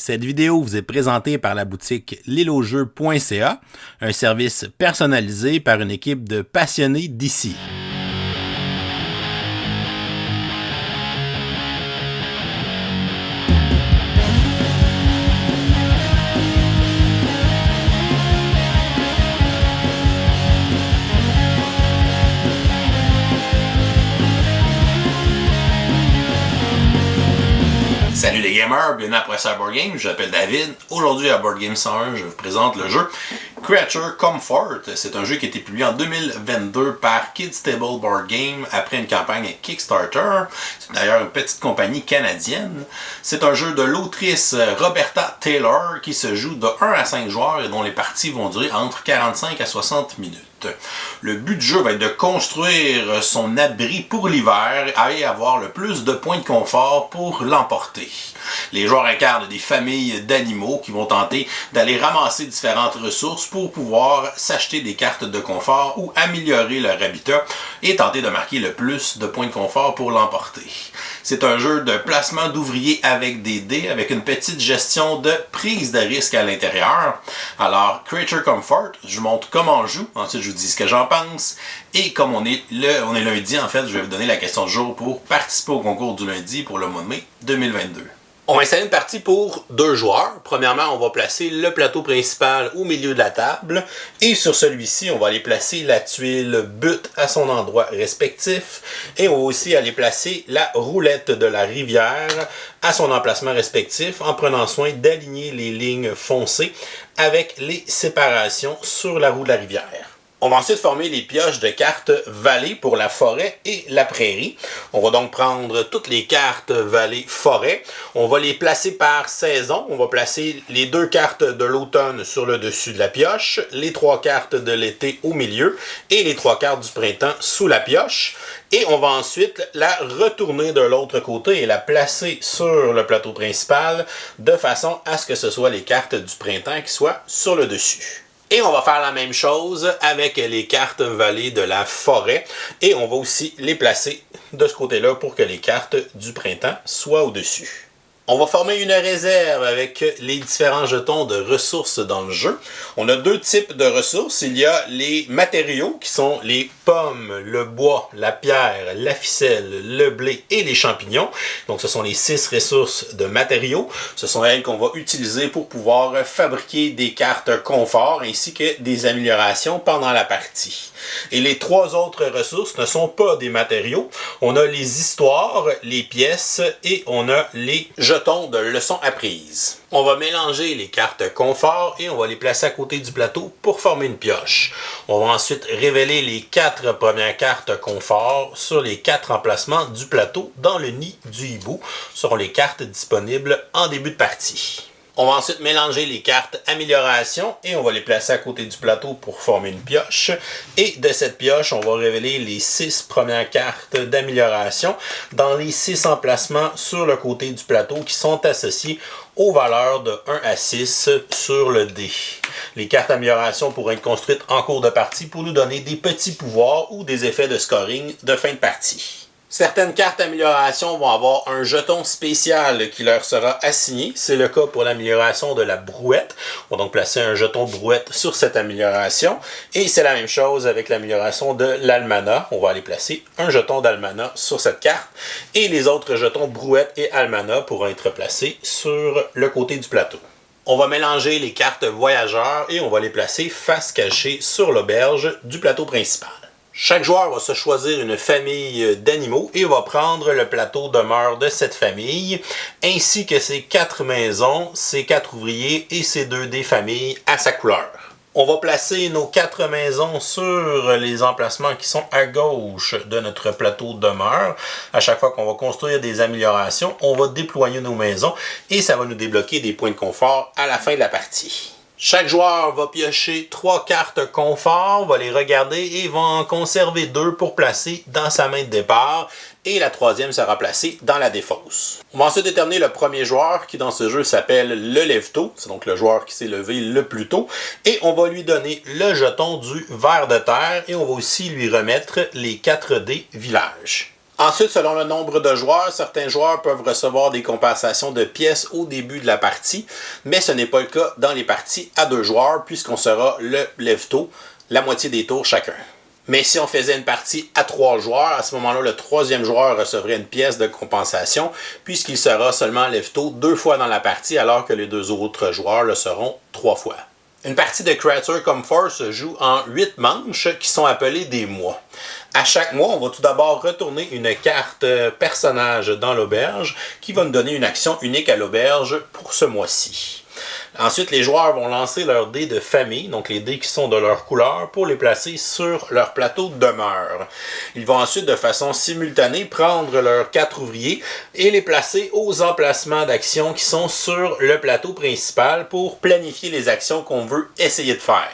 Cette vidéo vous est présentée par la boutique lilojeu.ca, un service personnalisé par une équipe de passionnés d'ici. Salut les gamers, bienvenue à Professeur Board Game, je m'appelle David. Aujourd'hui à Board Game 101, je vous présente le jeu Creature Comfort. C'est un jeu qui a été publié en 2022 par Kids Table Board Game après une campagne Kickstarter. C'est d'ailleurs une petite compagnie canadienne. C'est un jeu de l'autrice Roberta Taylor qui se joue de 1 à 5 joueurs et dont les parties vont durer entre 45 à 60 minutes. Le but du jeu va être de construire son abri pour l'hiver et avoir le plus de points de confort pour l'emporter. Les joueurs incarnent des familles d'animaux qui vont tenter d'aller ramasser différentes ressources pour pouvoir s'acheter des cartes de confort ou améliorer leur habitat et tenter de marquer le plus de points de confort pour l'emporter. C'est un jeu de placement d'ouvriers avec des dés, avec une petite gestion de prise de risque à l'intérieur. Alors, Creature Comfort, je vous montre comment on joue, ensuite je vous dis ce que j'en pense, et comme on est lundi, en fait, je vais vous donner la question du jour pour participer au concours du lundi pour le mois de mai 2022. On va installer une partie pour 2 joueurs. Premièrement, on va placer le plateau principal au milieu de la table. Et sur celui-ci, on va aller placer la tuile but à son endroit respectif. Et on va aussi aller placer la roulette de la rivière à son emplacement respectif en prenant soin d'aligner les lignes foncées avec les séparations sur la roue de la rivière. On va ensuite former les pioches de cartes vallée pour la forêt et la prairie. On va donc prendre toutes les cartes vallée-forêt. On va les placer par saison. On va placer les 2 cartes de l'automne sur le dessus de la pioche, les 3 cartes de l'été au milieu et les 3 cartes du printemps sous la pioche. Et on va ensuite la retourner de l'autre côté et la placer sur le plateau principal de façon à ce que ce soit les cartes du printemps qui soient sur le dessus. Et on va faire la même chose avec les cartes vallées de la forêt. Et on va aussi les placer de ce côté-là pour que les cartes du printemps soient au-dessus. On va former une réserve avec les différents jetons de ressources dans le jeu. On a 2 types de ressources. Il y a les matériaux qui sont les pommes, le bois, la pierre, la ficelle, le blé et les champignons. Donc ce sont les 6 ressources de matériaux. Ce sont elles qu'on va utiliser pour pouvoir fabriquer des cartes confort ainsi que des améliorations pendant la partie. Et les 3 autres ressources ne sont pas des matériaux. On a les histoires, les pièces et on a les jetons de leçons apprises. On va mélanger les cartes confort et on va les placer à côté du plateau pour former une pioche. On va ensuite révéler les 4 premières cartes confort sur les 4 emplacements du plateau dans le nid du hibou. Ce seront les cartes disponibles en début de partie. On va ensuite mélanger les cartes amélioration et on va les placer à côté du plateau pour former une pioche. Et de cette pioche, on va révéler les 6 premières cartes d'amélioration dans les 6 emplacements sur le côté du plateau qui sont associés aux valeurs de 1 à 6 sur le dé. Les cartes amélioration pourront être construites en cours de partie pour nous donner des petits pouvoirs ou des effets de scoring de fin de partie. Certaines cartes amélioration vont avoir un jeton spécial qui leur sera assigné. C'est le cas pour l'amélioration de la brouette. On va donc placer un jeton brouette sur cette amélioration. Et c'est la même chose avec l'amélioration de l'almanach. On va aller placer un jeton d'almanach sur cette carte. Et les autres jetons brouette et almanach pourront être placés sur le côté du plateau. On va mélanger les cartes voyageurs et on va les placer face cachée sur l'auberge du plateau principal. Chaque joueur va se choisir une famille d'animaux et va prendre le plateau demeure de cette famille, ainsi que ses 4 maisons, ses 4 ouvriers et ses 2 dés familles à sa couleur. On va placer nos 4 maisons sur les emplacements qui sont à gauche de notre plateau demeure. À chaque fois qu'on va construire des améliorations, on va déployer nos maisons et ça va nous débloquer des points de confort à la fin de la partie. Chaque joueur va piocher 3 cartes confort, va les regarder et va en conserver 2 pour placer dans sa main de départ et la 3e sera placée dans la défausse. On va ensuite déterminer le premier joueur qui dans ce jeu s'appelle le lève-tôt, c'est donc le joueur qui s'est levé le plus tôt et on va lui donner le jeton du ver de terre et on va aussi lui remettre les 4 dés village. Ensuite, selon le nombre de joueurs, certains joueurs peuvent recevoir des compensations de pièces au début de la partie, mais ce n'est pas le cas dans les parties à 2 joueurs, puisqu'on sera le lève-tôt, la moitié des tours chacun. Mais si on faisait une partie à 3 joueurs, à ce moment-là, le 3e joueur recevrait une pièce de compensation, puisqu'il sera seulement lève-tôt 2 fois dans la partie, alors que les 2 autres joueurs le seront 3 fois. Une partie de Creature Comfort se joue en 8 manches qui sont appelées des mois. À chaque mois, on va tout d'abord retourner une carte personnage dans l'auberge qui va nous donner une action unique à l'auberge pour ce mois-ci. Ensuite, les joueurs vont lancer leurs dés de famille, donc les dés qui sont de leur couleur, pour les placer sur leur plateau de demeure. Ils vont ensuite, de façon simultanée, prendre leurs 4 ouvriers et les placer aux emplacements d'actions qui sont sur le plateau principal pour planifier les actions qu'on veut essayer de faire.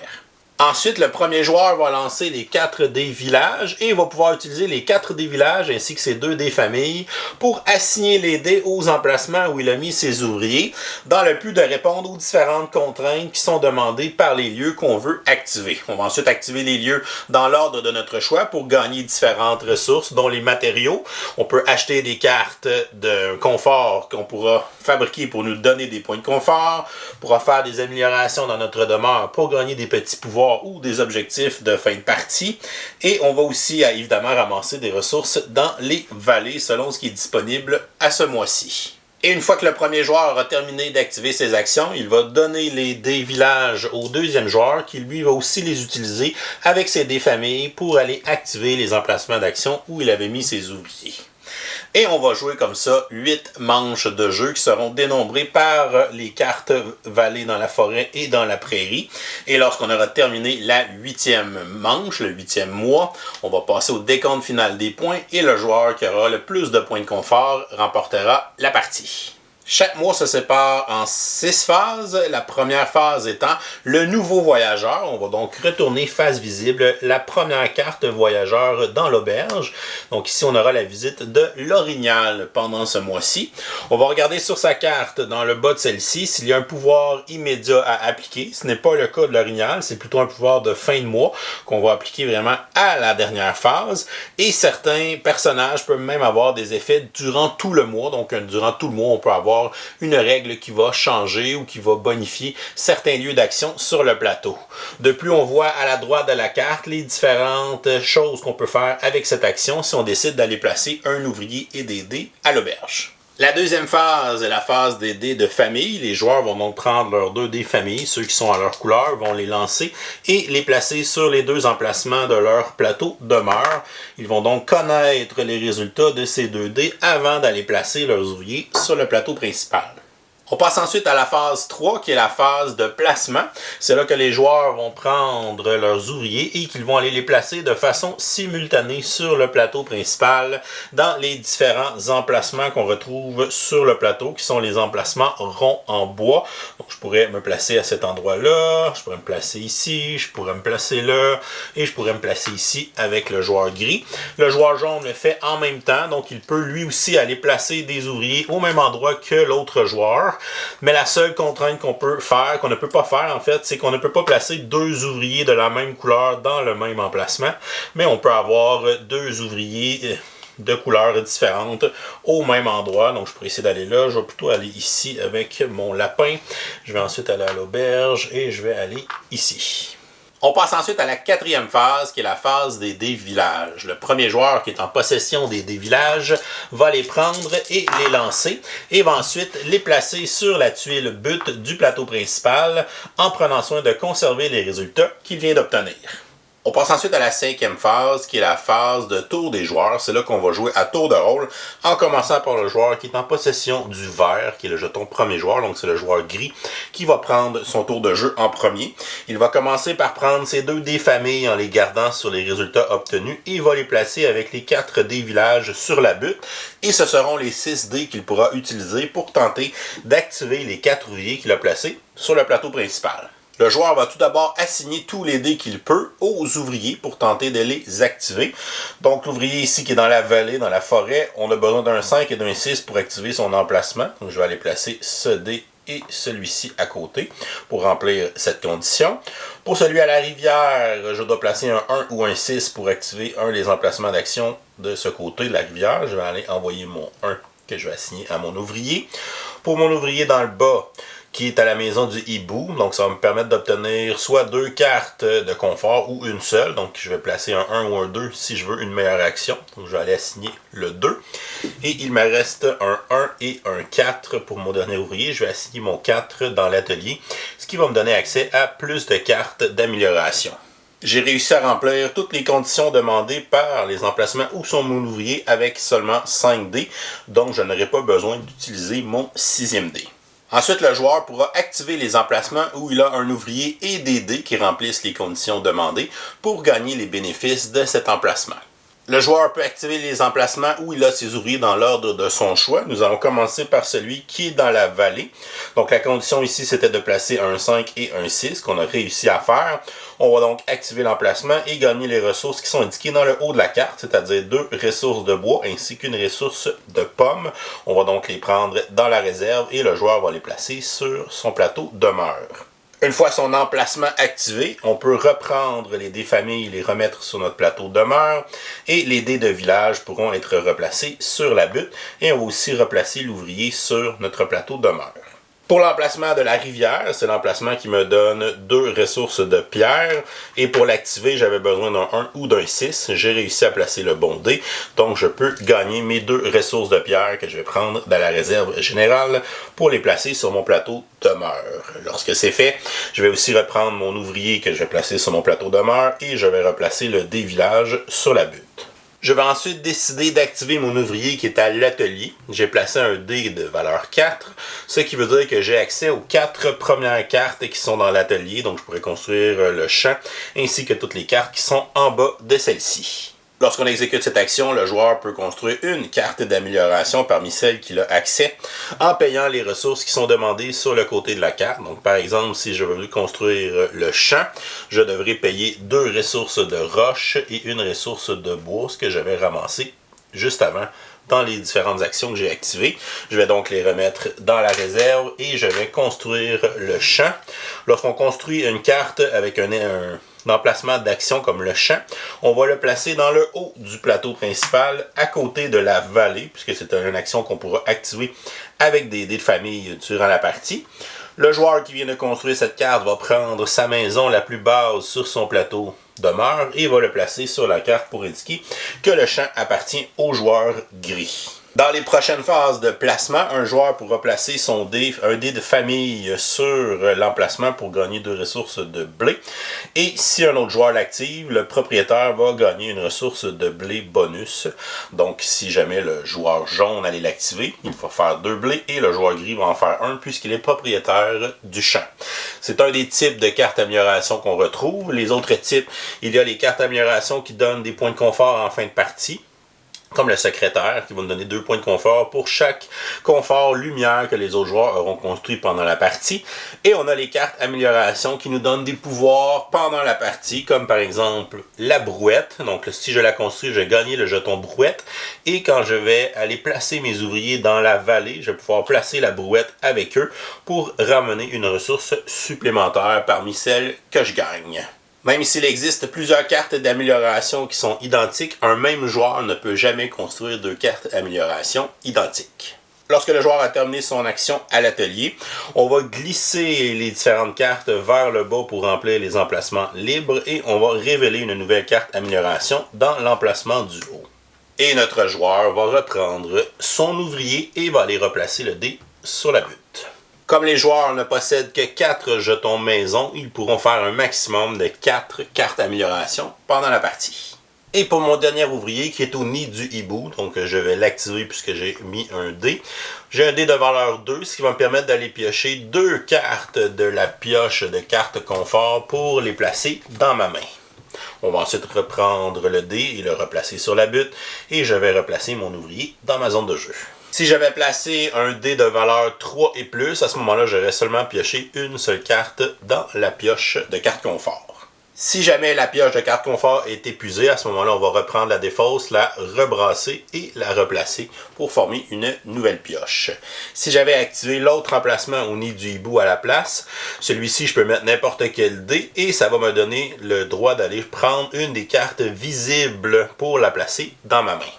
Ensuite, le premier joueur va lancer les 4 dés villages et va pouvoir utiliser les 4 dés villages ainsi que ses 2 dés famille pour assigner les dés aux emplacements où il a mis ses ouvriers dans le but de répondre aux différentes contraintes qui sont demandées par les lieux qu'on veut activer. On va ensuite activer les lieux dans l'ordre de notre choix pour gagner différentes ressources, dont les matériaux. On peut acheter des cartes de confort qu'on pourra fabriquer pour nous donner des points de confort, on pourra faire des améliorations dans notre demeure pour gagner des petits pouvoirs ou des objectifs de fin de partie. Et on va aussi évidemment ramasser des ressources dans les vallées selon ce qui est disponible à ce mois-ci. Et une fois que le premier joueur aura terminé d'activer ses actions, il va donner les dés villages au deuxième joueur qui lui va aussi les utiliser avec ses dés famille pour aller activer les emplacements d'action où il avait mis ses ouvriers. Et on va jouer comme ça 8 manches de jeu qui seront dénombrées par les cartes vallées dans la forêt et dans la prairie. Et lorsqu'on aura terminé la 8e manche, le 8e mois, on va passer au décompte final des points et le joueur qui aura le plus de points de confort remportera la partie. Chaque mois se sépare en 6 phases. La première phase étant le nouveau voyageur. On va donc retourner face visible la première carte voyageur dans l'auberge. Donc ici, on aura la visite de l'Orignal pendant ce mois-ci. On va regarder sur sa carte, dans le bas de celle-ci, s'il y a un pouvoir immédiat à appliquer. Ce n'est pas le cas de l'Orignal, c'est plutôt un pouvoir de fin de mois qu'on va appliquer vraiment à la dernière phase. Et certains personnages peuvent même avoir des effets durant tout le mois. Donc durant tout le mois, on peut avoir une règle qui va changer ou qui va bonifier certains lieux d'action sur le plateau. De plus, on voit à la droite de la carte les différentes choses qu'on peut faire avec cette action si on décide d'aller placer un ouvrier et des dés à l'auberge. La deuxième phase est la phase des dés de famille. Les joueurs vont donc prendre leurs 2 dés famille, ceux qui sont à leur couleur, vont les lancer et les placer sur les 2 emplacements de leur plateau demeure. Ils vont donc connaître les résultats de ces 2 dés avant d'aller placer leurs ouvriers sur le plateau principal. On passe ensuite à la phase 3, qui est la phase de placement. C'est là que les joueurs vont prendre leurs ouvriers et qu'ils vont aller les placer de façon simultanée sur le plateau principal dans les différents emplacements qu'on retrouve sur le plateau, qui sont les emplacements ronds en bois. Donc je pourrais me placer à cet endroit-là, je pourrais me placer ici, je pourrais me placer là, et je pourrais me placer ici avec le joueur gris. Le joueur jaune le fait en même temps, donc il peut lui aussi aller placer des ouvriers au même endroit que l'autre joueur. Mais la seule contrainte qu'on peut faire, qu'on ne peut pas faire en fait, c'est qu'on ne peut pas placer 2 ouvriers de la même couleur dans le même emplacement, mais on peut avoir 2 ouvriers de couleurs différentes au même endroit. Donc je pourrais essayer d'aller là, je vais plutôt aller ici avec mon lapin, je vais ensuite aller à l'auberge et je vais aller ici. On passe ensuite à la 4e phase, qui est la phase des dés villages. Le premier joueur qui est en possession des dés villages va les prendre et les lancer, et va ensuite les placer sur la tuile but du plateau principal, en prenant soin de conserver les résultats qu'il vient d'obtenir. On passe ensuite à la 5e phase, qui est la phase de tour des joueurs. C'est là qu'on va jouer à tour de rôle, en commençant par le joueur qui est en possession du vert, qui est le jeton premier joueur, donc c'est le joueur gris, qui va prendre son tour de jeu en premier. Il va commencer par prendre ses 2 dés famille en les gardant sur les résultats obtenus, et il va les placer avec les 4 dés villages sur la butte, et ce seront les 6 dés qu'il pourra utiliser pour tenter d'activer les 4 ouvriers qu'il a placés sur le plateau principal. Le joueur va tout d'abord assigner tous les dés qu'il peut aux ouvriers pour tenter de les activer. Donc l'ouvrier ici qui est dans la vallée, dans la forêt, on a besoin d'un 5 et d'un 6 pour activer son emplacement. Donc je vais aller placer ce dé et celui-ci à côté pour remplir cette condition. Pour celui à la rivière, je dois placer un 1 ou un 6 pour activer un des emplacements d'action de ce côté de la rivière. Je vais aller envoyer mon 1 que je vais assigner à mon ouvrier. Pour mon ouvrier dans le bas, qui est à la maison du hibou, donc ça va me permettre d'obtenir soit 2 cartes de confort ou une seule. Donc je vais placer un 1 ou un 2 si je veux une meilleure action. Donc je vais aller assigner le 2. Et il me reste un 1 et un 4 pour mon dernier ouvrier. Je vais assigner mon 4 dans l'atelier, ce qui va me donner accès à plus de cartes d'amélioration. J'ai réussi à remplir toutes les conditions demandées par les emplacements où sont mon ouvrier avec seulement 5 dés, donc je n'aurai pas besoin d'utiliser mon 6e dé. Ensuite, le joueur pourra activer les emplacements où il a un ouvrier et des dés qui remplissent les conditions demandées pour gagner les bénéfices de cet emplacement. Le joueur peut activer les emplacements où il a ses ouvriers dans l'ordre de son choix. Nous allons commencer par celui qui est dans la vallée. Donc la condition ici, c'était de placer un 5 et un 6 qu'on a réussi à faire. On va donc activer l'emplacement et gagner les ressources qui sont indiquées dans le haut de la carte, c'est-à-dire 2 ressources de bois ainsi qu'une ressource de pommes. On va donc les prendre dans la réserve et le joueur va les placer sur son plateau demeure. Une fois son emplacement activé, on peut reprendre les dés famille et les remettre sur notre plateau demeure et les dés de village pourront être replacés sur la butte et on va aussi replacer l'ouvrier sur notre plateau demeure. Pour l'emplacement de la rivière, c'est l'emplacement qui me donne 2 ressources de pierre. Et pour l'activer, j'avais besoin d'un 1 ou d'un 6. J'ai réussi à placer le bon dé. Donc je peux gagner mes 2 ressources de pierre que je vais prendre dans la réserve générale pour les placer sur mon plateau demeure. Lorsque c'est fait, je vais aussi reprendre mon ouvrier que je vais placer sur mon plateau demeure et je vais replacer le dé village sur la butte. Je vais ensuite décider d'activer mon ouvrier qui est à l'atelier. J'ai placé un dé de valeur 4, ce qui veut dire que j'ai accès aux 4 premières cartes qui sont dans l'atelier. Donc je pourrais construire le champ ainsi que toutes les cartes qui sont en bas de celle-ci. Lorsqu'on exécute cette action, le joueur peut construire une carte d'amélioration parmi celles qu'il a accès en payant les ressources qui sont demandées sur le côté de la carte. Donc par exemple, si je veux construire le champ, je devrais payer 2 ressources de roche et une ressource de bois, ce que j'avais ramassé juste avant dans les différentes actions que j'ai activées. Je vais donc les remettre dans la réserve et je vais construire le champ. Lorsqu'on construit une carte avec un emplacement d'action comme le champ, on va le placer dans le haut du plateau principal à côté de la vallée, puisque c'est une action qu'on pourra activer avec des dés de famille durant la partie. Le joueur qui vient de construire cette carte va prendre sa maison la plus basse sur son plateau demeure et va le placer sur la carte pour indiquer que le champ appartient au joueur gris. Dans les prochaines phases de placement, un joueur pourra placer un dé de famille sur l'emplacement pour gagner 2 ressources de blé. Et si un autre joueur l'active, le propriétaire va gagner une ressource de blé bonus. Donc si jamais le joueur jaune allait l'activer, il va faire 2 blés et le joueur gris va en faire 1 puisqu'il est propriétaire du champ. C'est un des types de cartes d'amélioration qu'on retrouve. Les autres types, il y a les cartes d'amélioration qui donnent des points de confort en fin de partie, comme le secrétaire qui va nous donner 2 points de confort pour chaque confort lumière que les autres joueurs auront construit pendant la partie. Et on a les cartes amélioration qui nous donnent des pouvoirs pendant la partie, comme par exemple la brouette. Donc si je la construis, je vais gagner le jeton brouette. Et quand je vais aller placer mes ouvriers dans la vallée, je vais pouvoir placer la brouette avec eux pour ramener une ressource supplémentaire parmi celles que je gagne. Même s'il existe plusieurs cartes d'amélioration qui sont identiques, un même joueur ne peut jamais construire 2 cartes d'amélioration identiques. Lorsque le joueur a terminé son action à l'atelier, on va glisser les différentes cartes vers le bas pour remplir les emplacements libres et on va révéler une nouvelle carte amélioration dans l'emplacement du haut. Et notre joueur va reprendre son ouvrier et va aller replacer le dé sur la butte. Comme les joueurs ne possèdent que 4 jetons maison, ils pourront faire un maximum de 4 cartes d'amélioration pendant la partie. Et pour mon dernier ouvrier qui est au nid du hibou, donc je vais l'activer puisque j'ai mis un dé. J'ai un dé de valeur 2, ce qui va me permettre d'aller piocher 2 cartes de la pioche de cartes confort pour les placer dans ma main. On va ensuite reprendre le dé et le replacer sur la butte et je vais replacer mon ouvrier dans ma zone de jeu. Si j'avais placé un dé de valeur 3 et plus, à ce moment-là, j'aurais seulement pioché une seule carte dans la pioche de cartes confort. Si jamais la pioche de carte confort est épuisée, à ce moment-là, on va reprendre la défausse, la rebrasser et la replacer pour former une nouvelle pioche. Si j'avais activé l'autre emplacement au nid du hibou à la place, celui-ci, je peux mettre n'importe quel dé et ça va me donner le droit d'aller prendre une des cartes visibles pour la placer dans ma main.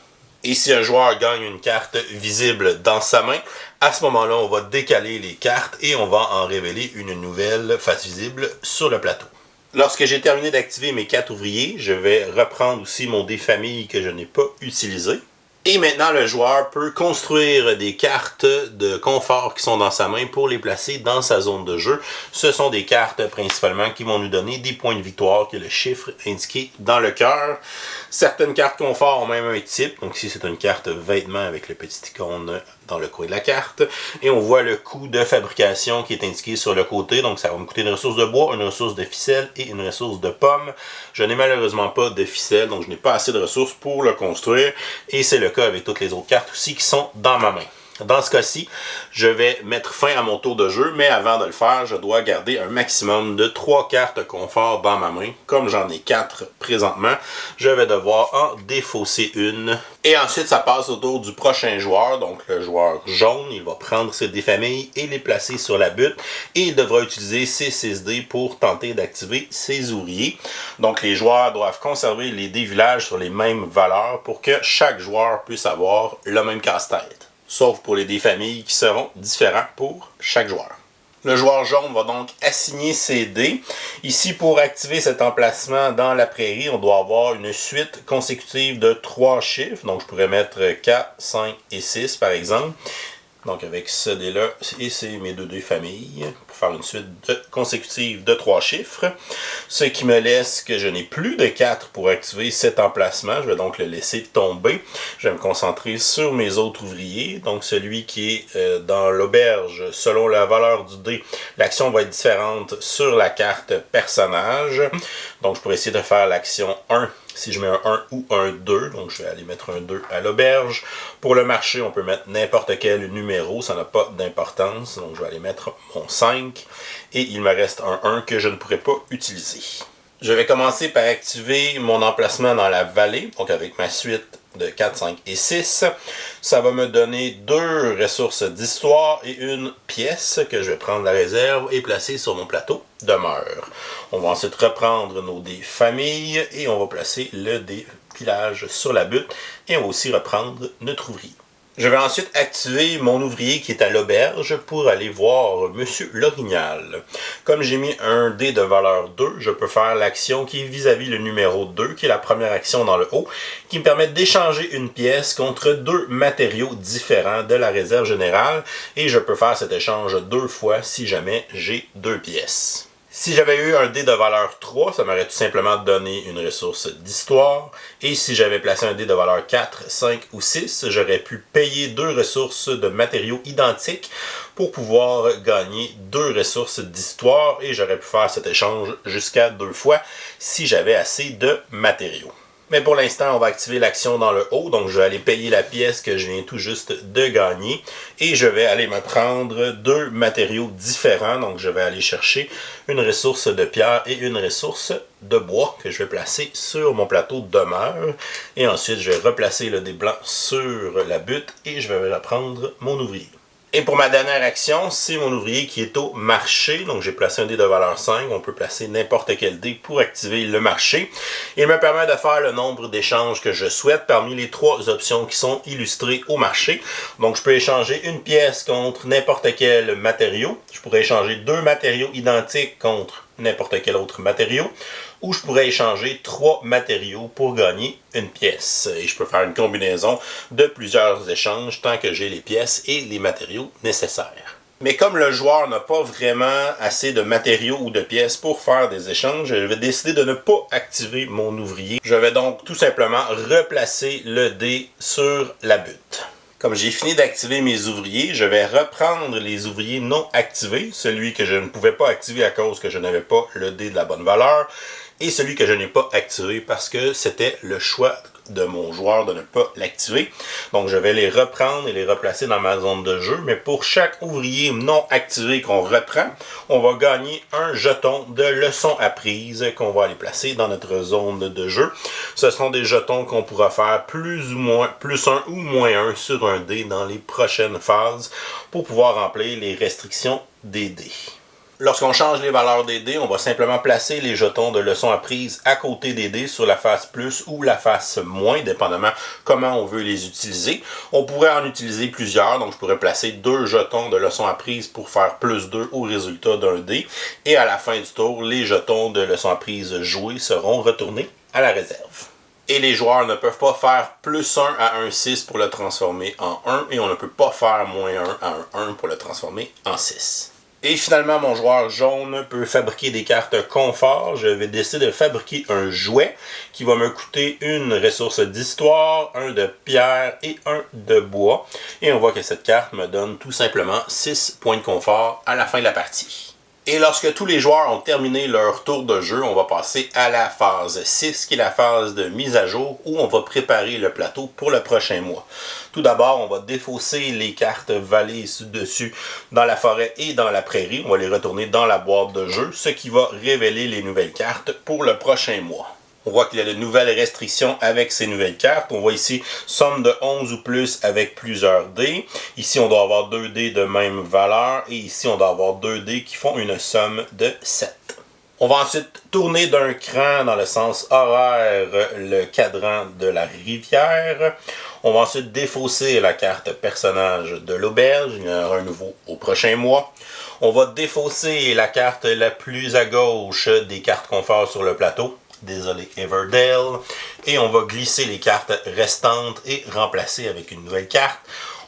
Et si un joueur gagne une carte visible dans sa main, à ce moment-là, on va décaler les cartes et on va en révéler une nouvelle face visible sur le plateau. Lorsque j'ai terminé d'activer mes 4 ouvriers, je vais reprendre aussi mon dé famille que je n'ai pas utilisé. Et maintenant, le joueur peut construire des cartes de confort qui sont dans sa main pour les placer dans sa zone de jeu. Ce sont des cartes principalement qui vont nous donner des points de victoire, qui est le chiffre indiqué dans le cœur. Certaines cartes confort ont même un type. Donc ici, c'est une carte vêtement avec le petit icône dans le coin de la carte. Et on voit le coût de fabrication qui est indiqué sur le côté. Donc ça va me coûter une ressource de bois, une ressource de ficelle et une ressource de pomme. Je n'ai malheureusement pas de ficelle, donc je n'ai pas assez de ressources pour le construire. Et c'est le cas avec toutes les autres cartes aussi qui sont dans ma main. Dans ce cas-ci, je vais mettre fin à mon tour de jeu, mais avant de le faire, je dois garder un maximum de 3 cartes confort dans ma main. Comme j'en ai 4 présentement, je vais devoir en défausser une. Et ensuite, ça passe au tour du prochain joueur, donc le joueur jaune. Il va prendre ses dés familles et les placer sur la butte. Et il devra utiliser ses 6 dés pour tenter d'activer ses ouvriers. Donc les joueurs doivent conserver les dés villages sur les mêmes valeurs pour que chaque joueur puisse avoir le même casse-tête. Sauf pour les dés familles qui seront différents pour chaque joueur. Le joueur jaune va donc assigner ses dés. Ici, pour activer cet emplacement dans la prairie, on doit avoir une suite consécutive de 3 chiffres. Donc, je pourrais mettre 4, 5 et 6, par exemple. Donc, avec ce dé-là, et c'est mes 2 dés familles, pour faire une suite consécutive de 3 chiffres. Ce qui me laisse que je n'ai plus de 4 pour activer cet emplacement. Je vais donc le laisser tomber. Je vais me concentrer sur mes autres ouvriers. Donc, celui qui est dans l'auberge, selon la valeur du dé, l'action va être différente sur la carte personnage. Donc, je pourrais essayer de faire l'action 1. Si je mets un 1 ou un 2, donc je vais aller mettre un 2 à l'auberge. Pour le marché, on peut mettre n'importe quel numéro, ça n'a pas d'importance. Donc je vais aller mettre mon 5 et il me reste un 1 que je ne pourrai pas utiliser. Je vais commencer par activer mon emplacement dans la vallée, donc avec ma suite de 4, 5 et 6. Ça va me donner 2 ressources d'histoire et une pièce que je vais prendre la réserve et placer sur mon plateau demeure. On va ensuite reprendre nos dés familles et on va placer le dé village sur la butte et on va aussi reprendre notre ouvrier. Je vais ensuite activer mon ouvrier qui est à l'auberge pour aller voir Monsieur L'Orignal. Comme j'ai mis un dé de valeur 2, je peux faire l'action qui est vis-à-vis le numéro 2, qui est la première action dans le haut, qui me permet d'échanger une pièce contre 2 matériaux différents de la réserve générale. Et je peux faire cet échange 2 fois si jamais j'ai 2 pièces. Si j'avais eu un dé de valeur 3, ça m'aurait tout simplement donné une ressource d'histoire. Et si j'avais placé un dé de valeur 4, 5 ou 6, j'aurais pu payer 2 ressources de matériaux identiques pour pouvoir gagner 2 ressources d'histoire. Et j'aurais pu faire cet échange jusqu'à 2 fois si j'avais assez de matériaux. Mais pour l'instant, on va activer l'action dans le haut. Donc, je vais aller payer la pièce que je viens tout juste de gagner. Et je vais aller me prendre 2 matériaux différents. Donc, je vais aller chercher une ressource de pierre et une ressource de bois que je vais placer sur mon plateau demeure. Et ensuite, je vais replacer le dé blanc sur la butte et je vais reprendre mon ouvrier. Et pour ma dernière action, c'est mon ouvrier qui est au marché. Donc j'ai placé un dé de valeur 5. On peut placer n'importe quel dé pour activer le marché. Il me permet de faire le nombre d'échanges que je souhaite parmi les 3 options qui sont illustrées au marché. Donc je peux échanger une pièce contre n'importe quel matériau. Je pourrais échanger 2 matériaux identiques contre n'importe quel autre matériau. Ou je pourrais échanger 3 matériaux pour gagner une pièce. Et je peux faire une combinaison de plusieurs échanges tant que j'ai les pièces et les matériaux nécessaires. Mais comme le joueur n'a pas vraiment assez de matériaux ou de pièces pour faire des échanges, je vais décider de ne pas activer mon ouvrier. Je vais donc tout simplement replacer le dé sur la butte. Comme j'ai fini d'activer mes ouvriers, je vais reprendre les ouvriers non activés, celui que je ne pouvais pas activer à cause que je n'avais pas le dé de la bonne valeur, et celui que je n'ai pas activé parce que c'était le choix de mon joueur de ne pas l'activer. Donc je vais les reprendre et les replacer dans ma zone de jeu. Mais pour chaque ouvrier non activé qu'on reprend, on va gagner un jeton de leçon apprise qu'on va aller placer dans notre zone de jeu. Ce sont des jetons qu'on pourra faire plus ou moins, plus 1 ou moins 1 sur un dé dans les prochaines phases pour pouvoir remplir les restrictions des dés. Lorsqu'on change les valeurs des dés, on va simplement placer les jetons de leçon apprise à côté des dés sur la face plus ou la face moins, dépendamment comment on veut les utiliser. On pourrait en utiliser plusieurs, donc je pourrais placer 2 jetons de leçon apprise pour faire plus 2 au résultat d'un dé. Et à la fin du tour, les jetons de leçon apprise joués seront retournés à la réserve. Et les joueurs ne peuvent pas faire plus 1 à un 6 pour le transformer en 1, et on ne peut pas faire moins 1 à un 1 pour le transformer en 6. Et finalement, mon joueur jaune peut fabriquer des cartes confort. Je vais décider de fabriquer un jouet qui va me coûter une ressource d'histoire, un de pierre et un de bois. Et on voit que cette carte me donne tout simplement 6 points de confort à la fin de la partie. Et lorsque tous les joueurs ont terminé leur tour de jeu, on va passer à la phase 6, qui est la phase de mise à jour, où on va préparer le plateau pour le prochain mois. Tout d'abord, on va défausser les cartes valises dessus dans la forêt et dans la prairie. On va les retourner dans la boîte de jeu, ce qui va révéler les nouvelles cartes pour le prochain mois. On voit qu'il y a de nouvelles restrictions avec ces nouvelles cartes. On voit ici somme de 11 ou plus avec plusieurs dés. Ici, on doit avoir 2 dés de même valeur. Et ici, on doit avoir 2 dés qui font une somme de 7. On va ensuite tourner d'un cran dans le sens horaire le cadran de la rivière. On va ensuite défausser la carte personnage de l'auberge. Il y en aura un nouveau au prochain mois. On va défausser la carte la plus à gauche des cartes confort sur le plateau. Désolé Everdale. Et on va glisser les cartes restantes et remplacer avec une nouvelle carte.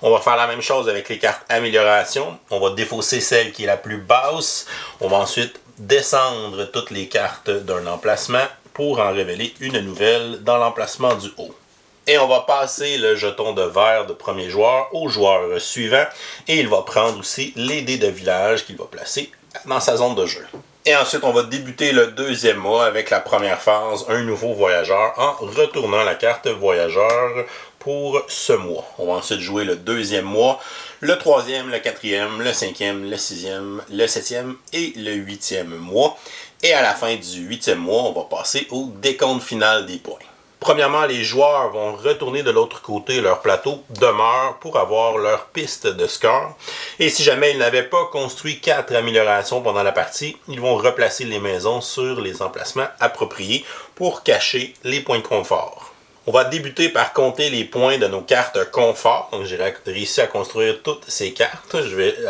On va faire la même chose avec les cartes amélioration. On va défausser celle qui est la plus basse. On va ensuite descendre toutes les cartes d'un emplacement pour en révéler une nouvelle dans l'emplacement du haut. Et on va passer le jeton de vert de premier joueur au joueur suivant. Et il va prendre aussi les dés de village qu'il va placer dans sa zone de jeu. Et ensuite, on va débuter le deuxième mois avec la première phase, un nouveau voyageur, en retournant la carte voyageur pour ce mois. On va ensuite jouer le deuxième mois, le troisième, le quatrième, le cinquième, le sixième, le septième et le huitième mois. Et à la fin du huitième mois, on va passer au décompte final des points. Premièrement, les joueurs vont retourner de l'autre côté leur plateau demeure pour avoir leur piste de score. Et si jamais ils n'avaient pas construit 4 améliorations pendant la partie, ils vont replacer les maisons sur les emplacements appropriés pour cacher les points de confort. On va débuter par compter les points de nos cartes confort. Donc j'ai réussi à construire toutes ces cartes.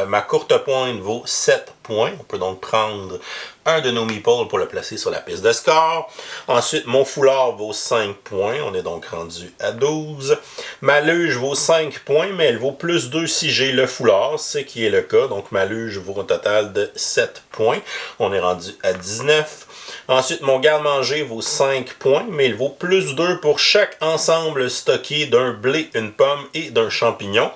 Ma courte pointe vaut 7 points. On peut donc prendre un de nos meeples pour le placer sur la piste de score. Ensuite, mon foulard vaut 5 points. On est donc rendu à 12. Ma luge vaut 5 points, mais elle vaut plus 2 si j'ai le foulard, ce qui est le cas. Donc ma luge vaut un total de 7 points. On est rendu à 19. Ensuite, mon garde-manger vaut 5 points, mais il vaut plus 2 pour chaque ensemble stocké d'un blé, une pomme et d'un champignon.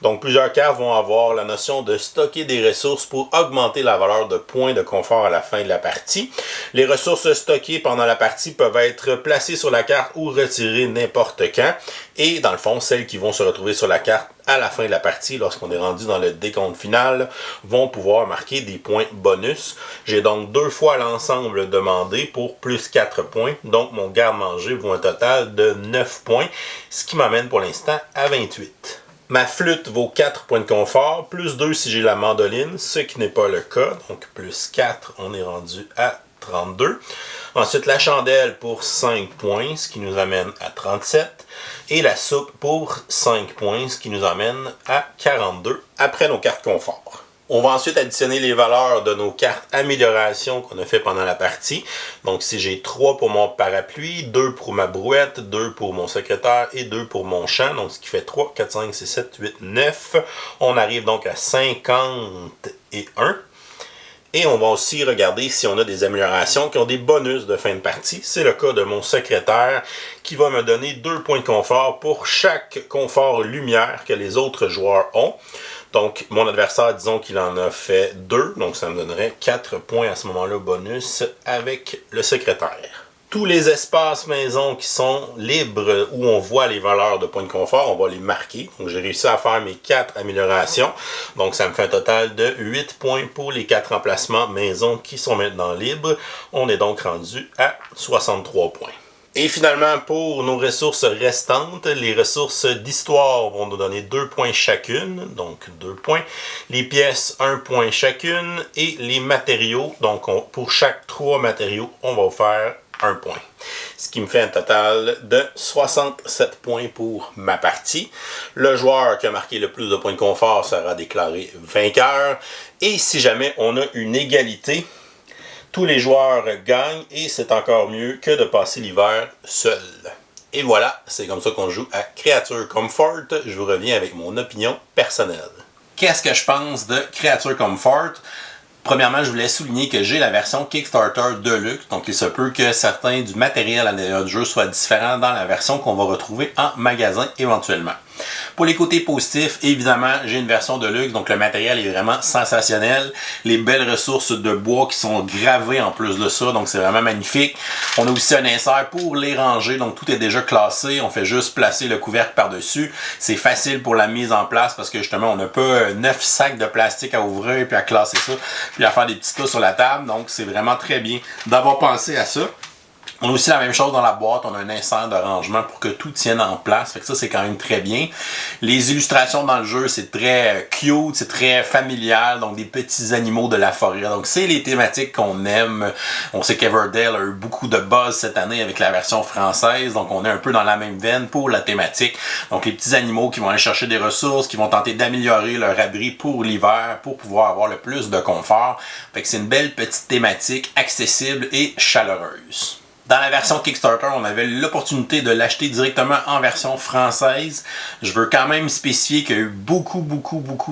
Donc, plusieurs cartes vont avoir la notion de stocker des ressources pour augmenter la valeur de points de confort à la fin de la partie. Les ressources stockées pendant la partie peuvent être placées sur la carte ou retirées n'importe quand. Et dans le fond, celles qui vont se retrouver sur la carte à la fin de la partie, lorsqu'on est rendu dans le décompte final, vont pouvoir marquer des points bonus. J'ai donc 2 fois l'ensemble demandé pour plus 4 points. Donc mon garde-manger vaut un total de 9 points, ce qui m'amène pour l'instant à 28. Ma flûte vaut 4 points de confort, plus 2 si j'ai la mandoline, ce qui n'est pas le cas. Donc plus 4, on est rendu à 32. Ensuite, la chandelle pour 5 points, ce qui nous amène à 37. Et la soupe pour 5 points, ce qui nous amène à 42 après nos cartes confort. On va ensuite additionner les valeurs de nos cartes amélioration qu'on a fait pendant la partie. Donc si j'ai 3 pour mon parapluie, 2 pour ma brouette, 2 pour mon secrétaire et 2 pour mon champ, donc ce qui fait 3, 4, 5, 6, 7, 8, 9. On arrive donc à 51. Et on va aussi regarder si on a des améliorations qui ont des bonus de fin de partie. C'est le cas de mon secrétaire qui va me donner 2 points de confort pour chaque confort lumière que les autres joueurs ont. Donc mon adversaire, disons qu'il en a fait 2, donc ça me donnerait 4 points à ce moment-là bonus avec le secrétaire. Tous les espaces maison qui sont libres, où on voit les valeurs de points de confort, on va les marquer. Donc j'ai réussi à faire mes 4 améliorations. Donc ça me fait un total de 8 points pour les 4 emplacements maison qui sont maintenant libres. On est donc rendu à 63 points. Et finalement, pour nos ressources restantes, les ressources d'histoire vont nous donner 2 points chacune, donc 2 points. Les pièces, 1 point chacune. Et les matériaux, donc pour chaque 3 matériaux, on va faire 1 point. Ce qui me fait un total de 67 points pour ma partie. Le joueur qui a marqué le plus de points de confort sera déclaré vainqueur. Et si jamais on a une égalité, tous les joueurs gagnent et c'est encore mieux que de passer l'hiver seul. Et voilà, c'est comme ça qu'on joue à Creature Comfort. Je vous reviens avec mon opinion personnelle. Qu'est-ce que je pense de Creature Comfort? Premièrement, je voulais souligner que j'ai la version Kickstarter Deluxe, donc il se peut que certains du matériel à l'intérieur du jeu soient différents dans la version qu'on va retrouver en magasin éventuellement. Pour les côtés positifs, évidemment, j'ai une version de luxe, donc le matériel est vraiment sensationnel. Les belles ressources de bois qui sont gravées en plus de ça, donc c'est vraiment magnifique. On a aussi un insert pour les ranger, donc tout est déjà classé. On fait juste placer le couvercle par-dessus. C'est facile pour la mise en place parce que justement, on n'a pas 9 sacs de plastique à ouvrir puis à classer ça, puis à faire des petits tas sur la table. Donc c'est vraiment très bien d'avoir pensé à ça. On a aussi la même chose dans la boîte, on a un insert de rangement pour que tout tienne en place, fait que ça c'est quand même très bien. Les illustrations dans le jeu, c'est très cute, c'est très familial, donc des petits animaux de la forêt, donc c'est les thématiques qu'on aime. On sait qu'Everdale a eu beaucoup de buzz cette année avec la version française, donc on est un peu dans la même veine pour la thématique. Donc les petits animaux qui vont aller chercher des ressources, qui vont tenter d'améliorer leur abri pour l'hiver, pour pouvoir avoir le plus de confort. Fait que c'est une belle petite thématique accessible et chaleureuse. Dans la version Kickstarter, on avait l'opportunité de l'acheter directement en version française. Je veux quand même spécifier qu'il y a eu beaucoup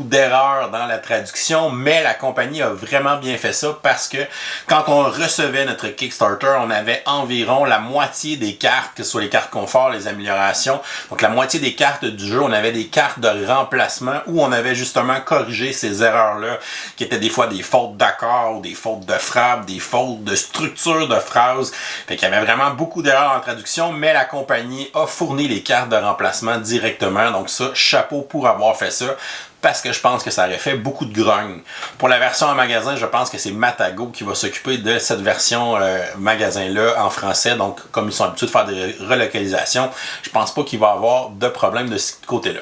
d'erreurs dans la traduction, mais la compagnie a vraiment bien fait ça parce que quand on recevait notre Kickstarter, on avait environ la moitié des cartes, que ce soit les cartes confort, les améliorations. Donc la moitié des cartes du jeu, on avait des cartes de remplacement où on avait justement corrigé ces erreurs-là, qui étaient des fois des fautes d'accord, des fautes de frappe, des fautes de structure de phrase. Fait qu'il y avait vraiment beaucoup d'erreurs en traduction, mais la compagnie a fourni les cartes de remplacement directement. Donc ça, chapeau pour avoir fait ça, parce que je pense que ça aurait fait beaucoup de grogne. Pour la version en magasin, je pense que c'est Matago qui va s'occuper de cette version magasin-là en français. Donc, comme ils sont habitués de faire des relocalisations, je pense pas qu'il va y avoir de problème de ce côté-là.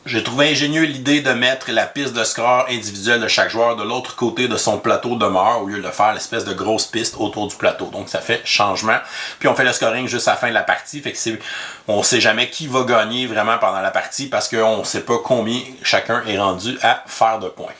J'ai trouvé ingénieux l'idée de mettre la piste de score individuelle de chaque joueur de l'autre côté de son plateau de mort au lieu de faire l'espèce de grosse piste autour du plateau. Donc ça fait changement. Puis on fait le scoring juste à la fin de la partie. Fait que on sait jamais qui va gagner vraiment pendant la partie parce qu'on ne sait pas combien chacun est rendu à faire de points.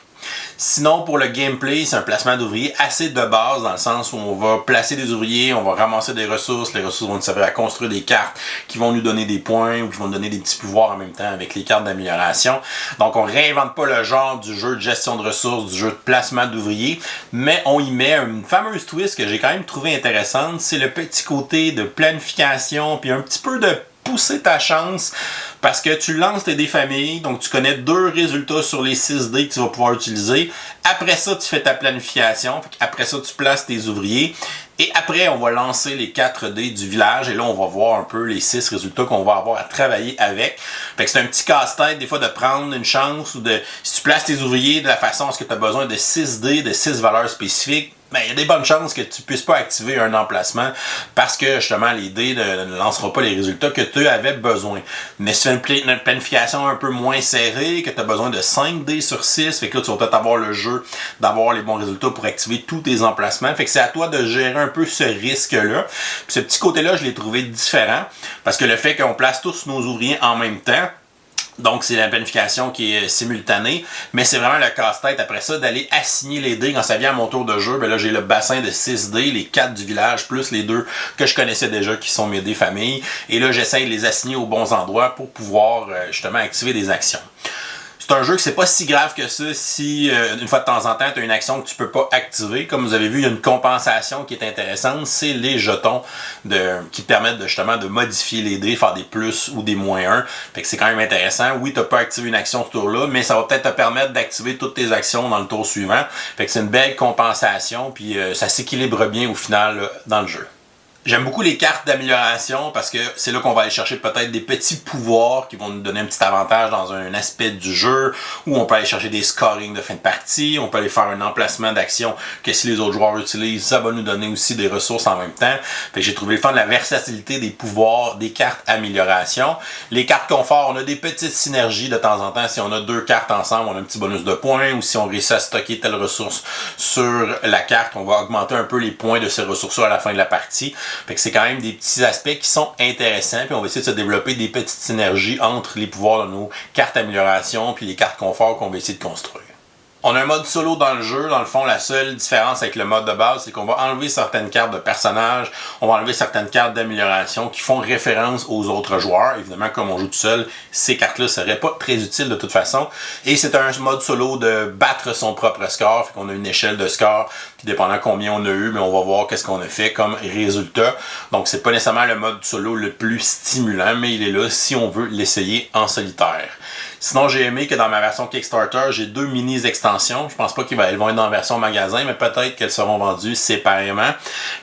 Sinon, pour le gameplay, c'est un placement d'ouvriers assez de base, dans le sens où on va placer des ouvriers, on va ramasser des ressources, les ressources vont nous servir à construire des cartes qui vont nous donner des points ou qui vont nous donner des petits pouvoirs en même temps avec les cartes d'amélioration. Donc on réinvente pas le genre du jeu de gestion de ressources, du jeu de placement d'ouvriers, mais on y met une fameuse twist que j'ai quand même trouvé intéressante, c'est le petit côté de planification, puis un petit peu de pousser ta chance parce que tu lances tes dés familles, donc tu connais 2 résultats sur les 6 dés que tu vas pouvoir utiliser. Après ça, tu fais ta planification. Après ça, tu places tes ouvriers. Et après, on va lancer les 4 dés du village. Et là, on va voir un peu les 6 résultats qu'on va avoir à travailler avec. Fait que c'est un petit casse-tête, des fois, de prendre une chance ou de... Si tu places tes ouvriers de la façon à ce que tu as besoin de 6 dés, de 6 valeurs spécifiques, ben, il y a des bonnes chances que tu puisses pas activer un emplacement parce que justement les dés ne lanceront pas les résultats que tu avais besoin. Mais si tu fais une planification un peu moins serrée, que tu as besoin de 5 dés sur 6, fait que là tu vas peut-être avoir le jeu d'avoir les bons résultats pour activer tous tes emplacements. Fait que c'est à toi de gérer un peu ce risque-là. Puis ce petit côté-là, je l'ai trouvé différent parce que le fait qu'on place tous nos ouvriers en même temps, donc, c'est la planification qui est simultanée, mais c'est vraiment le casse-tête après ça d'aller assigner les dés. Quand ça vient à mon tour de jeu, ben là, j'ai le bassin de 6 dés, les 4 du village, plus les 2 que je connaissais déjà qui sont mes dés familles. Et là, j'essaie de les assigner aux bons endroits pour pouvoir justement activer des actions. C'est un jeu que c'est pas si grave que ça si une fois de temps en temps tu as une action que tu peux pas activer. Comme vous avez vu, il y a une compensation qui est intéressante, c'est les jetons qui te permettent justement de modifier les dés, faire des plus ou des moins 1. Fait que c'est quand même intéressant. Oui, tu n'as pas activé une action ce tour-là, mais ça va peut-être te permettre d'activer toutes tes actions dans le tour suivant. Fait que c'est une belle compensation, puis ça s'équilibre bien au final là, dans le jeu. J'aime beaucoup les cartes d'amélioration parce que c'est là qu'on va aller chercher peut-être des petits pouvoirs qui vont nous donner un petit avantage dans un aspect du jeu, où on peut aller chercher des scorings de fin de partie, on peut aller faire un emplacement d'action que si les autres joueurs utilisent, ça va nous donner aussi des ressources en même temps. Fait que j'ai trouvé le fun de la versatilité des pouvoirs des cartes amélioration. Les cartes confort, on a des petites synergies de temps en temps. Si on a deux cartes ensemble, on a un petit bonus de points, ou si on réussit à stocker telle ressource sur la carte, on va augmenter un peu les points de ces ressources à la fin de la partie. Fait que c'est quand même des petits aspects qui sont intéressants, puis on va essayer de se développer des petites synergies entre les pouvoirs de nos cartes amélioration puis les cartes confort qu'on va essayer de construire. On a un mode solo dans le jeu. Dans le fond, la seule différence avec le mode de base, c'est qu'on va enlever certaines cartes de personnages, on va enlever certaines cartes d'amélioration qui font référence aux autres joueurs. Évidemment, comme on joue tout seul, ces cartes-là ne seraient pas très utiles de toute façon. Et c'est un mode solo de battre son propre score. Fait qu'on a une échelle de score, puis dépendant combien on a eu, mais on va voir qu'est-ce qu'on a fait comme résultat. Donc, c'est pas nécessairement le mode solo le plus stimulant, mais il est là si on veut l'essayer en solitaire. Sinon, j'ai aimé que dans ma version Kickstarter, j'ai 2 mini-extensions. Je pense pas qu'elles vont être dans la version magasin, mais peut-être qu'elles seront vendues séparément.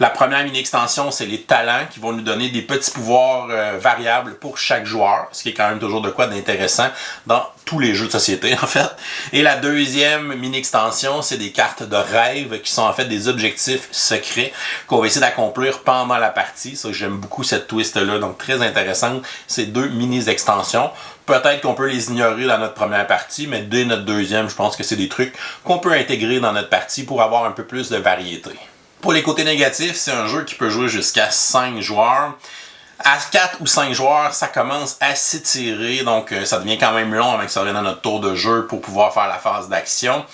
La première mini-extension, c'est les talents qui vont nous donner des petits pouvoirs variables pour chaque joueur, ce qui est quand même toujours de quoi d'intéressant dans tous les jeux de société, en fait. Et la deuxième mini-extension, c'est des cartes de rêve qui sont en fait des objectifs secrets qu'on va essayer d'accomplir pendant la partie. Ça, j'aime beaucoup cette twist-là, donc très intéressante. Ces 2 mini-extensions. Peut-être qu'on peut les ignorer dans notre première partie, mais dès notre deuxième, je pense que c'est des trucs qu'on peut intégrer dans notre partie pour avoir un peu plus de variété. Pour les côtés négatifs, c'est un jeu qui peut jouer jusqu'à 5 joueurs. À 4 ou 5 joueurs, ça commence à s'étirer, donc ça devient quand même long avec ça revient dans notre tour de jeu pour pouvoir faire la phase d'action.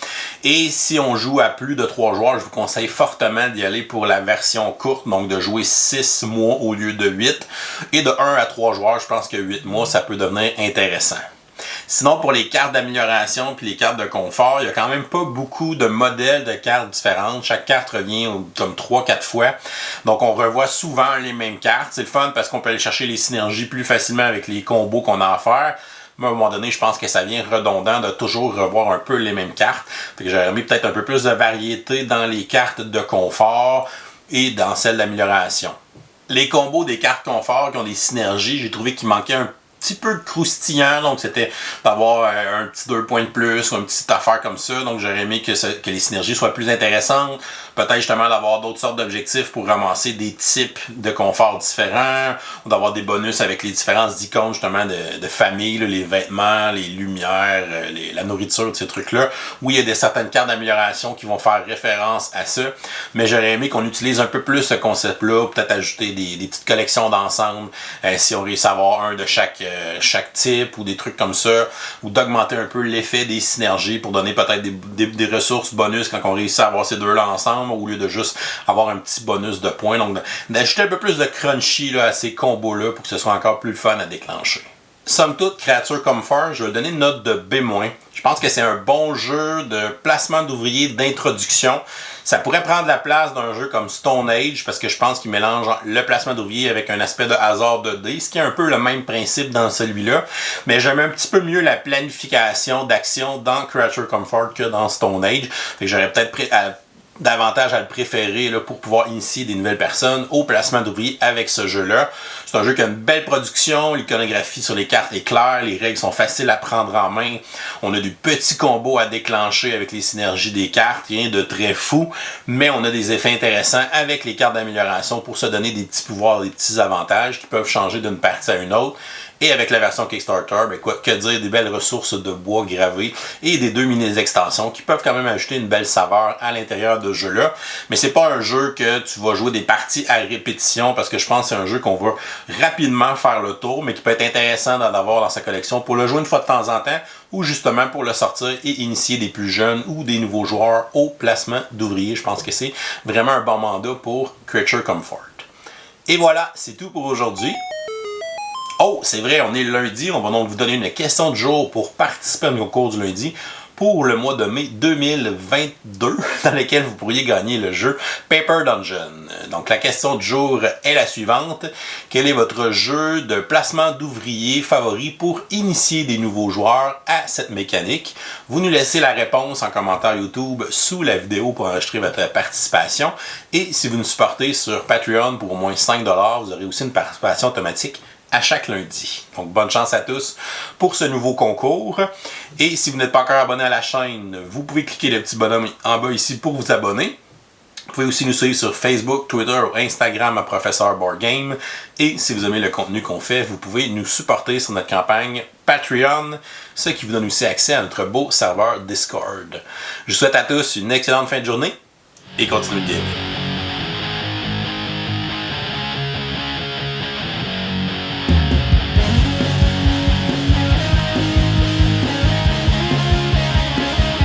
Et si on joue à plus de 3 joueurs, je vous conseille fortement d'y aller pour la version courte, donc de jouer 6 mois au lieu de 8. Et de 1 à 3 joueurs, je pense que 8 mois, ça peut devenir intéressant. Sinon, pour les cartes d'amélioration puis les cartes de confort, il n'y a quand même pas beaucoup de modèles de cartes différentes. Chaque carte revient comme 3-4 fois. Donc, on revoit souvent les mêmes cartes. C'est le fun parce qu'on peut aller chercher les synergies plus facilement avec les combos qu'on a à faire. Mais à un moment donné, je pense que ça vient redondant de toujours revoir un peu les mêmes cartes. Fait que j'aurais mis peut-être un peu plus de variété dans les cartes de confort et dans celles d'amélioration. Les combos des cartes confort qui ont des synergies, j'ai trouvé qu'il manquait un petit peu de croustillant, donc c'était d'avoir un petit 2 points de plus ou une petite affaire comme ça, donc j'aurais aimé que les synergies soient plus intéressantes, peut-être justement d'avoir d'autres sortes d'objectifs pour ramasser des types de confort différents, ou d'avoir des bonus avec les différences icônes justement de famille, là, les vêtements, les lumières, la nourriture, ces trucs-là, où il y a certaines cartes d'amélioration qui vont faire référence à ça, mais j'aurais aimé qu'on utilise un peu plus ce concept-là, peut-être ajouter des petites collections d'ensemble, si on réussit à avoir un de chaque type ou des trucs comme ça, ou d'augmenter un peu l'effet des synergies pour donner peut-être des ressources bonus quand on réussit à avoir ces deux-là ensemble au lieu de juste avoir un petit bonus de points. Donc d'ajouter un peu plus de crunchy là, à ces combos-là pour que ce soit encore plus fun à déclencher. Somme toute, Creature Comfort, je vais donner une note de B-. Je pense que c'est un bon jeu de placement d'ouvriers d'introduction. Ça pourrait prendre la place d'un jeu comme Stone Age parce que je pense qu'il mélange le placement d'ouvriers avec un aspect de hasard de dés, ce qui est un peu le même principe dans celui-là. Mais j'aime un petit peu mieux la planification d'action dans Creature Comfort que dans Stone Age. Fait que j'aurais peut-être davantage à le préférer là, pour pouvoir initier des nouvelles personnes au placement d'ouvriers avec ce jeu-là. C'est un jeu qui a une belle production, l'iconographie sur les cartes est claire, les règles sont faciles à prendre en main, on a du petits combos à déclencher avec les synergies des cartes, rien de très fou, mais on a des effets intéressants avec les cartes d'amélioration pour se donner des petits pouvoirs, des petits avantages qui peuvent changer d'une partie à une autre. Et avec la version Kickstarter, ben quoi, que dire des belles ressources de bois gravées et des 2 mini-extensions qui peuvent quand même ajouter une belle saveur à l'intérieur de ce jeu-là. Mais c'est pas un jeu que tu vas jouer des parties à répétition parce que je pense que c'est un jeu qu'on va rapidement faire le tour, mais qui peut être intéressant d'en avoir dans sa collection pour le jouer une fois de temps en temps ou justement pour le sortir et initier des plus jeunes ou des nouveaux joueurs au placement d'ouvriers. Je pense que c'est vraiment un bon mandat pour Creature Comfort. Et voilà, c'est tout pour aujourd'hui. Oh, c'est vrai, on est le lundi. On va donc vous donner une question du jour pour participer à nos cours du lundi. pour le mois de mai 2022 dans lequel vous pourriez gagner le jeu Paper Dungeon. Donc la question du jour est la suivante. Quel est votre jeu de placement d'ouvriers favori pour initier des nouveaux joueurs à cette mécanique? Vous nous laissez la réponse en commentaire YouTube sous la vidéo pour enregistrer votre participation. Et si vous nous supportez sur Patreon pour au moins 5$, vous aurez aussi une participation automatique à chaque lundi. Donc, bonne chance à tous pour ce nouveau concours. Et si vous n'êtes pas encore abonné à la chaîne, vous pouvez cliquer le petit bonhomme en bas ici pour vous abonner. Vous pouvez aussi nous suivre sur Facebook, Twitter ou Instagram à Professeur Board Game. Et si vous aimez le contenu qu'on fait, vous pouvez nous supporter sur notre campagne Patreon, ce qui vous donne aussi accès à notre beau serveur Discord. Je vous souhaite à tous une excellente fin de journée et continuez de gamer.